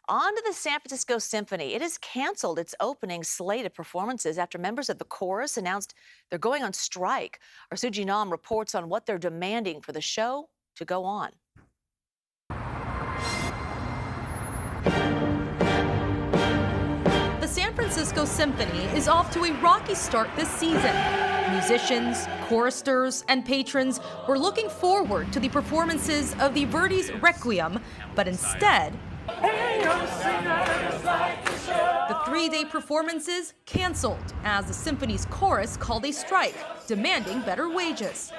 On to the San Francisco Symphony. It has canceled its opening slate of performances after members of the chorus announced they're going on strike. Our Sooji Nam reports on what they're demanding for the show to go on. The San Francisco Symphony is off to a rocky start this season. Musicians, choristers, and patrons were looking forward to the performances of the Verdi's Requiem, but instead, the three-day performances canceled as the symphony's chorus called a strike, demanding better wages.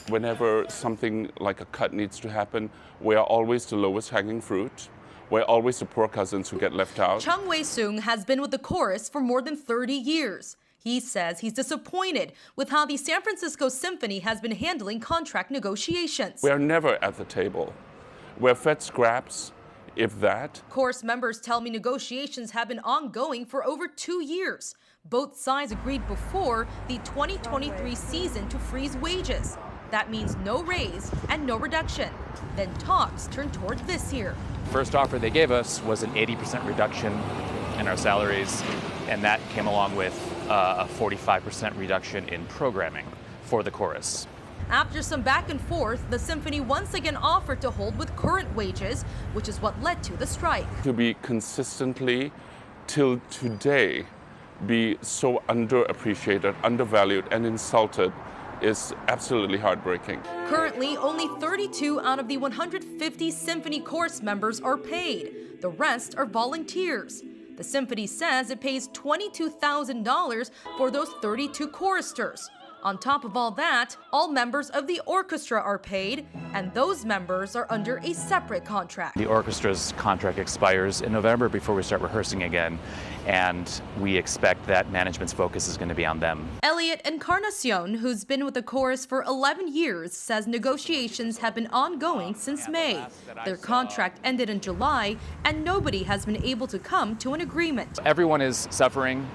Whenever something like a cut needs to happen, we are always the lowest hanging fruit. We're always the poor cousins who get left out. Chung Wei-sung has been with the chorus for more than 30 years. He says he's disappointed with how the San Francisco Symphony has been handling contract negotiations. We are never at the table. We're fed scraps, if that. Chorus members tell me negotiations have been ongoing for over 2 years. Both sides agreed before the 2023 season to freeze wages. That means no raise and no reduction. Then talks turned toward this year. First offer they gave us was an 80% reduction in our salaries, and that came along with a 45% reduction in programming for the chorus. After some back and forth, the symphony once again offered to hold with current wages, which is what led to the strike. To be consistently, till today, be so underappreciated, undervalued, and insulted is absolutely heartbreaking. Currently, only 32 out of the 150 symphony chorus members are paid. The rest are volunteers. The symphony says it pays $22,000 for those 32 choristers. On top of all that, all members of the orchestra are paid, and those members are under a separate contract. The orchestra's contract expires in November before we start rehearsing again, and we expect that management's focus is going to be on them. Elliot Encarnacion, who's been with the chorus for 11 years, says negotiations have been ongoing since May. Their contract ended in July, and nobody has been able to come to an agreement. Everyone is suffering.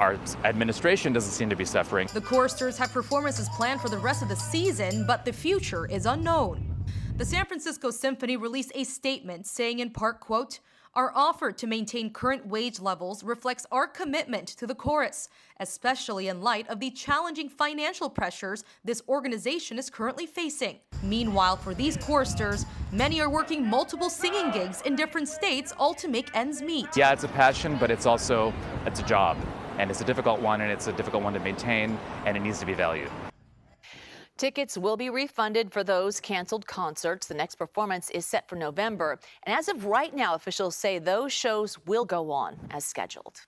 Our administration doesn't seem to be suffering. The choristers have performances planned for the rest of the season, but the future is unknown. The San Francisco Symphony released a statement saying in part, quote, "Our offer to maintain current wage levels reflects our commitment to the chorus, especially in light of the challenging financial pressures this organization is currently facing." Meanwhile, for these choristers, many are working multiple singing gigs in different states, all to make ends meet. Yeah, it's a passion, but it's a job. And it's a difficult one, and it's a difficult one to maintain, and it needs to be valued. Tickets will be refunded for those canceled concerts. The next performance is set for November. And as of right now, officials say those shows will go on as scheduled.